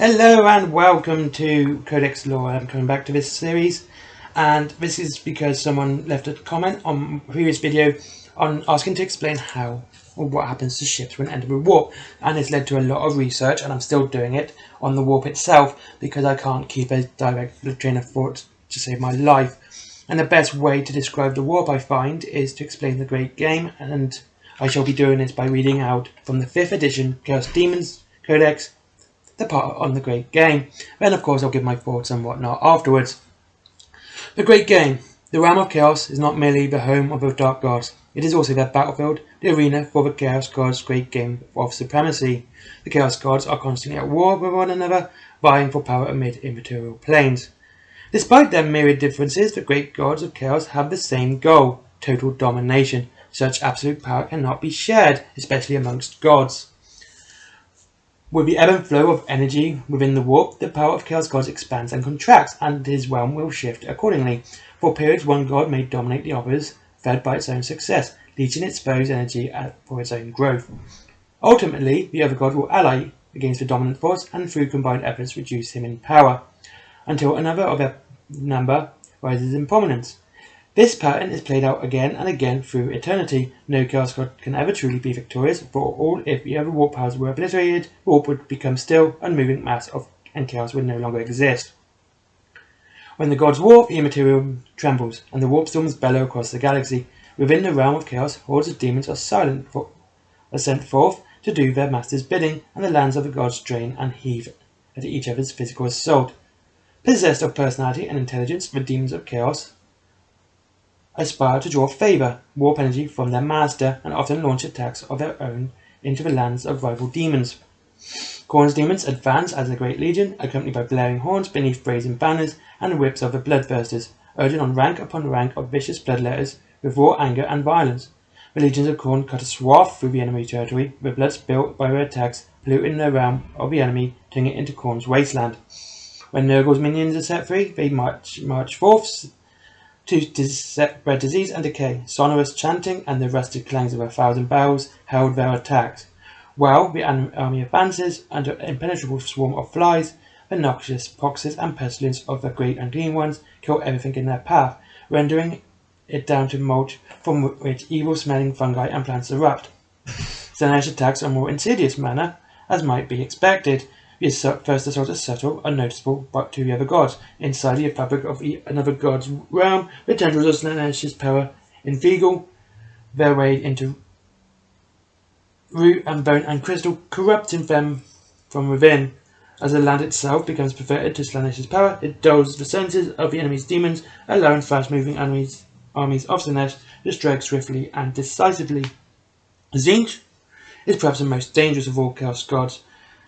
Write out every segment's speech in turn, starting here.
Hello and welcome to Codex Lore. I'm coming back to this series, and this is because someone left a comment on a previous video on asking to explain how or what happens to ships when entering warp, and it's led to a lot of research, and I'm still doing it on the warp itself because I can't keep a direct train of thought to save my life. And the best way to describe the warp, I find, is to explain the Great Game, and I shall be doing this by reading out from the 5th edition Chaos Demons Codex, the part on the Great Game. Then of course I'll give my thoughts and whatnot afterwards. The Great Game. The realm of chaos is not merely the home of the dark gods, it is also their battlefield, the arena for the chaos gods' great game of supremacy. The chaos gods are constantly at war with one another, vying for power amid immaterial planes. Despite their myriad differences, the great gods of chaos have the same goal: total domination. Such absolute power cannot be shared, especially amongst gods. With the ebb and flow of energy within the warp, the power of Chaos Gods expands and contracts, and his realm will shift accordingly. For periods, one god may dominate the others, fed by its own success, leeching its foe's energy for its own growth. Ultimately, the other god will ally against the dominant force, and through combined efforts reduce him in power, until another of their number rises in prominence. This pattern is played out again and again through eternity. No Chaos God can ever truly be victorious, for all if the other warp powers were obliterated, warp would become still, unmoving mass and chaos would no longer exist. When the gods warp, the immaterial trembles, and the warp storms bellow across the galaxy. Within the realm of chaos, hordes of demons are sent forth to do their master's bidding, and the lands of the gods drain and heave at each other's physical assault. Possessed of personality and intelligence, the demons of chaos aspire to draw favour, warp energy from their master, and often launch attacks of their own into the lands of rival demons. Khorne's demons advance as a great legion, accompanied by blaring horns beneath brazen banners and the whips of the bloodthirsters, urging on rank upon rank of vicious bloodletters with raw anger and violence. The legions of Khorne cut a swath through the enemy territory, the blood spilt by their attacks, polluting the realm of the enemy, turning it into Khorne's wasteland. When Nurgle's minions are set free, they march forth to spread disease and decay. Sonorous chanting and the rusted clangs of 1,000 barrels herald their attacks. While the army advances under an impenetrable swarm of flies, the noxious poxes and pestilence of the great unclean ones kill everything in their path, rendering it down to mulch from which evil-smelling fungi and plants erupt. Slaanesh attacks a more insidious manner, as might be expected. The first assault is subtle, unnoticeable, but to the other gods. Inside the fabric of another god's realm, the tendrils of Slaanesh's power inveigle their way into root and bone and crystal, corrupting them from within. As the land itself becomes perverted to Slaanesh's power, it dulls the senses of the enemy's demons, allowing fast-moving armies of Slaanesh to strike swiftly and decisively. Tzeentch is perhaps the most dangerous of all Chaos Gods,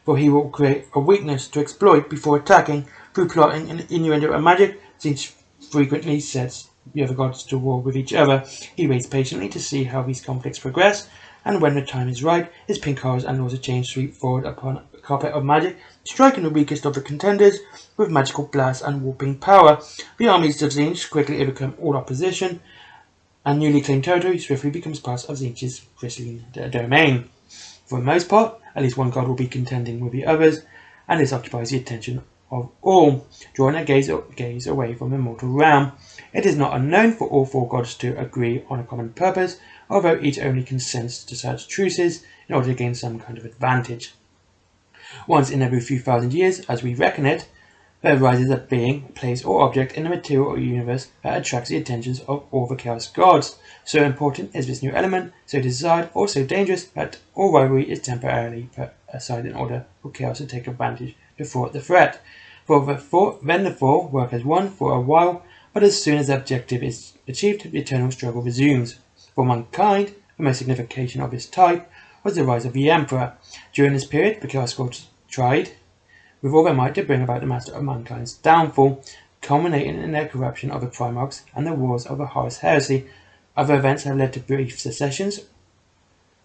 for he will create a weakness to exploit before attacking. Through plotting and innuendo and magic, Tzeentch frequently sets the other gods to war with each other. He waits patiently to see how these conflicts progress, and when the time is right, his pink horrors and laws of change sweep forward upon a carpet of magic, striking the weakest of the contenders with magical blasts and warping power. The armies of Tzeentch quickly overcome all opposition, and newly claimed territory swiftly becomes part of Tzeentch's pristine domain. For the most part, at least one god will be contending with the others, and this occupies the attention of all, drawing a gaze away from the mortal realm. It is not unknown for all four gods to agree on a common purpose, although each only consents to such truces in order to gain some kind of advantage. Once in every few thousand years, as we reckon it, there arises a being, place, or object in the material universe that attracts the attentions of all the chaos gods. So important is this new element, so desired or so dangerous that all rivalry is temporarily put aside in order for chaos to take advantage to thwart the threat. Then the four work as one for a while, but as soon as the objective is achieved, the eternal struggle resumes. For mankind, the most significant of this type was the rise of the Emperor. During this period, the chaos gods tried with all their might to bring about the master of mankind's downfall, culminating in their corruption of the Primarchs and the wars of the Horus Heresy. Other events have led to brief secessions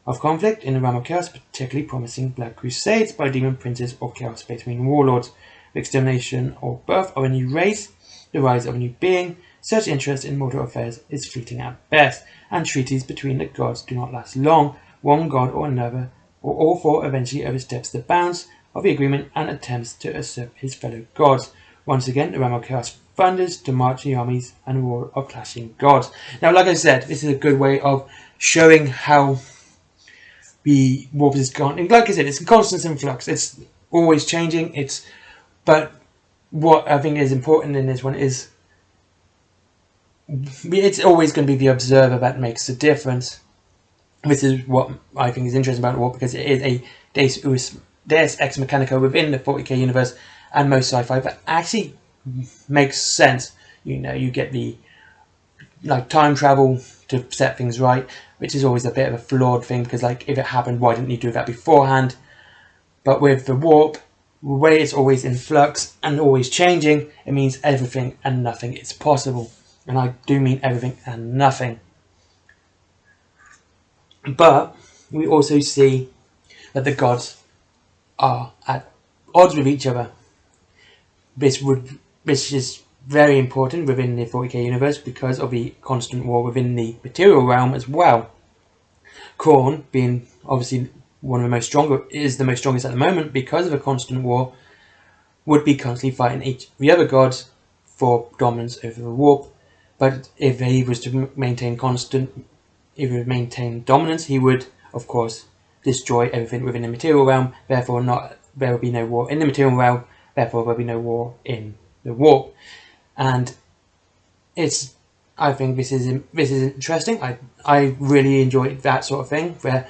of conflict in the realm of chaos, particularly promising Black Crusades by demon princes or chaos space marine warlords, the extermination or birth of a new race, the rise of a new being. Such interest in mortal affairs is fleeting at best, and treaties between the gods do not last long. One god or another, or all four, eventually oversteps the bounds of the agreement and attempts to usurp his fellow gods. Once again, the realm of chaos thunders to march the armies and war of clashing gods. Now, like I said, this is a good way of showing how the warp is gone. And like I said, it's a constant in flux. It's always changing. But what I think is important in this one is it's always going to be the observer that makes the difference. This is what I think is interesting about the warp, because it is a Deus Ex Mechanica within the 40k universe and most sci-fi that actually makes sense. You know, you get the time travel to set things right, which is always a bit of a flawed thing, because if it happened, why didn't you do that beforehand? But with the warp, the way it's always in flux and always changing, it means everything and nothing is possible. And I do mean everything and nothing. But we also see that the gods are at odds with each other. This is very important within the 40k universe because of the constant war within the material realm as well. Khorne, being obviously is the most strongest at the moment because of a constant war, would be constantly fighting the other gods for dominance over the warp. But if he was to maintain dominance, he would, of course, destroy everything within the material realm. Therefore, there will be no war in the material realm. Therefore, there will be no war in the warp. And I think this is interesting. I really enjoy that sort of thing where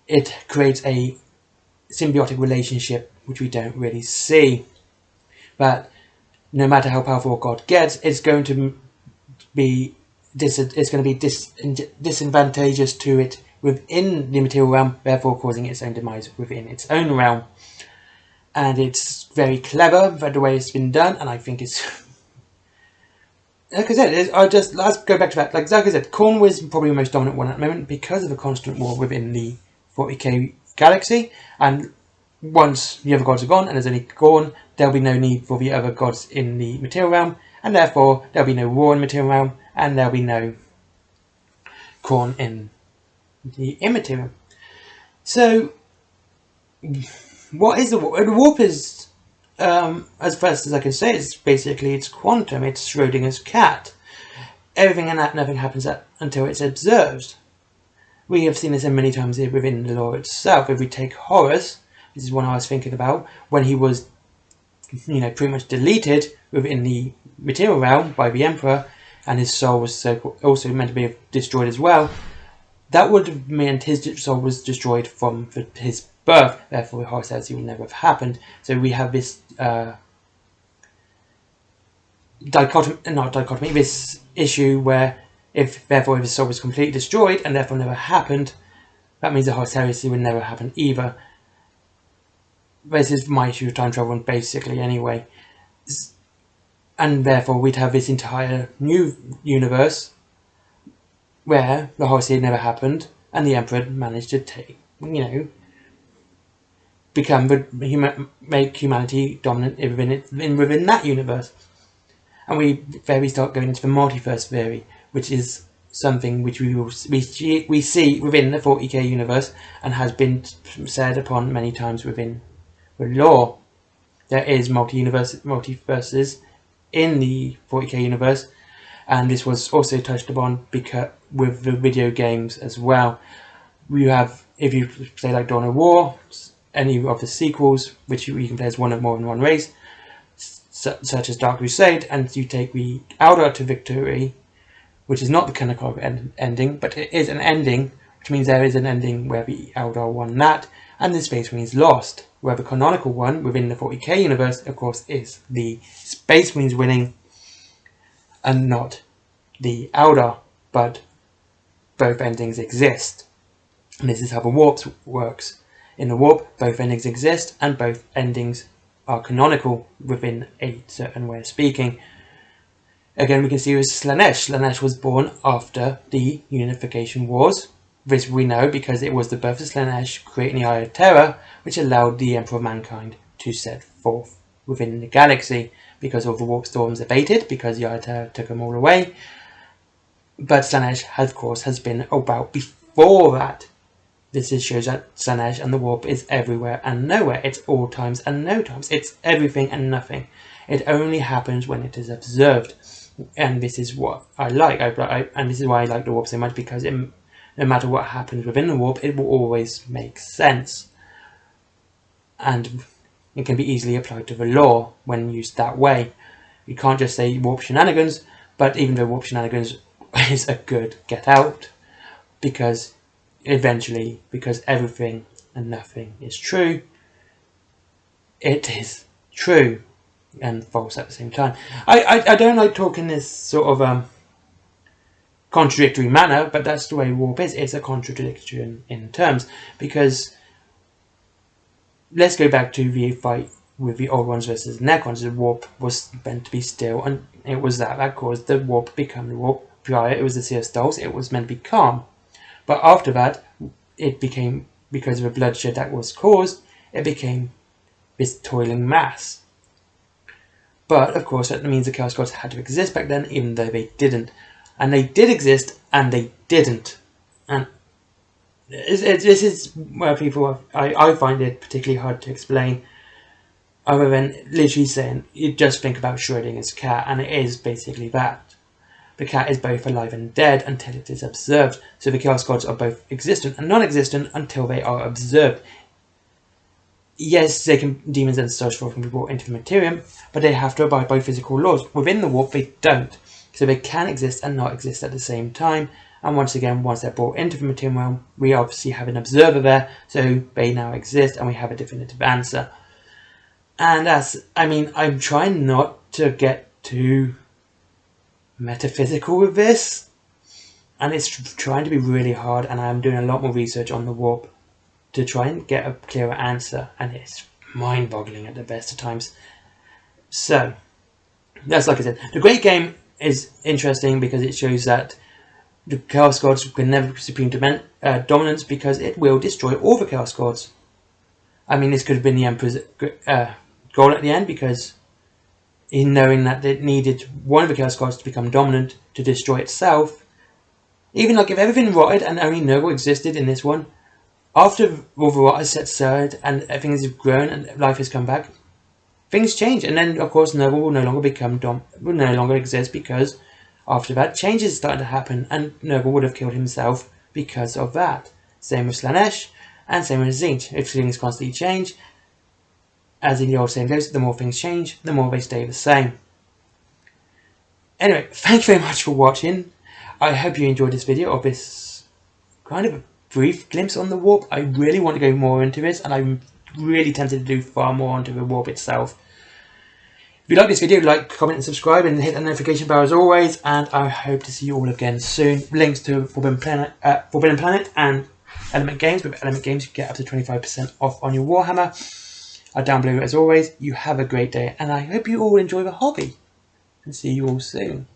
it creates a symbiotic relationship which we don't really see. But no matter how powerful a god gets, it's going to be disadvantageous to it within the material realm, therefore causing its own demise within its own realm. And it's very clever by the way it's been done, and I think it's like I said, let's go back to that. Like I said, Khorne was probably the most dominant one at the moment because of the constant war within the 40k galaxy, and once the other gods are gone and there's only Khorne, there'll be no need for the other gods in the material realm, and therefore there'll be no war in the material realm, and there'll be no Khorne in the immaterial. So, what is the warp? The warp is, as fast as I can say, it's quantum. It's Schrodinger's cat. Everything and nothing happens until it's observed. We have seen this many times here within the lore itself. If we take Horus, this is one I was thinking about, when he was, pretty much deleted within the material realm by the Emperor, and his soul was also meant to be destroyed as well. That would have meant his soul was destroyed from his birth. Therefore, Horus Heresy would never have happened. So we have this this issue where if his soul was completely destroyed and therefore never happened, that means the Horus Heresy would never happen either. This is my issue with time travel, basically, anyway. And therefore, we'd have this entire new universe where the Horus Heresy never happened, and the Emperor managed to make humanity dominant within that universe. And we start going into the multiverse theory, which is something which we see within the 40k universe and has been said upon many times within the lore. There is multiverses in the 40k universe, and this was also touched upon with the video games as well. We have, if you say like Dawn of War, any of the sequels, which you can play as more than one race, such as Dark Crusade, and you take the Eldar to victory, which is not the canonical ending, but it is an ending, which means there is an ending where the Eldar won that, and the Space Marines lost. Where the canonical one within the 40k universe, of course, is the Space Marines winning, and not the Eldar, but both endings exist. And this is how the warp works. In the warp, both endings exist, and both endings are canonical within a certain way of speaking. Again, we can see with Slaanesh. Slaanesh was born after the Unification Wars. This we know because it was the birth of Slaanesh creating the Eye of Terror, which allowed the Emperor of Mankind to set forth within the galaxy, because all the warp storms abated, because the Eye of Terror took them all away. But Slaanesh, of course, has been about before that. shows that Slanesh and the warp is everywhere and nowhere. It's all times and no times. It's everything and nothing. It only happens when it is observed. And this is what I like. And this is why I like the warp so much, because no matter what happens within the warp, it will always make sense. And it can be easily applied to the lore when used that way. You can't just say warp shenanigans, but even though warp shenanigans is a good get out, because eventually, because everything and nothing is true, it is true and false at the same time. I don't like talking this sort of contradictory manner, but that's the way warp is. It's a contradiction in terms, because let's go back to the fight with the old ones versus the Necrons. The warp was meant to be still, and it was that caused the warp to become the warp. Prior, it was the Sea of Skulls. It was meant to be calm, but after that, it became, because of the bloodshed that was caused, it became this toiling mass. But of course, that means the Chaos Gods had to exist back then, even though they didn't, and they did exist, and they didn't, and this is where people I find it particularly hard to explain, other than literally saying you just think about Schrodinger's cat, and it is basically that. The cat is both alive and dead until it is observed. So the Chaos Gods are both existent and non-existent until they are observed. Yes, demons and such can be brought into the materium, but they have to abide by physical laws. Within the warp, they don't. So they can exist and not exist at the same time. And once again, once they're brought into the materium realm, we obviously have an observer there, so they now exist, and we have a definitive answer. And I'm trying not to get too metaphysical with this, and it's trying to be really hard, and I'm doing a lot more research on the warp to try and get a clearer answer, and it's mind-boggling at the best of times. So that's, like I said, the Great Game is interesting because it shows that the Chaos Gods can never be supreme dominance, because it will destroy all the Chaos Gods. I mean, this could have been the Emperor's goal at the end, because in knowing that it needed one of the Chaos Gods to become dominant to destroy itself. Even like if everything rotted and only Nurgle existed in this one, after all the rot has set aside and things have grown and life has come back, things change, and then of course Nurgle will no longer will no longer exist, because after that changes started to happen, and Nurgle would have killed himself because of that. Same with Slanesh, and same with Tzeentch. If things constantly change, as in the old saying goes, the more things change, the more they stay the same. Anyway, thank you very much for watching. I hope you enjoyed this video of this kind of a brief glimpse on the warp. I really want to go more into this, and I'm really tempted to do far more onto the warp itself. If you like this video, like, comment and subscribe, and hit the notification bell as always, and I hope to see you all again soon. Links to Forbidden Planet and Element Games. With Element Games you get up to 25% off on your Warhammer are down below as always. You have a great day, and I hope you all enjoy the hobby, and see you all soon.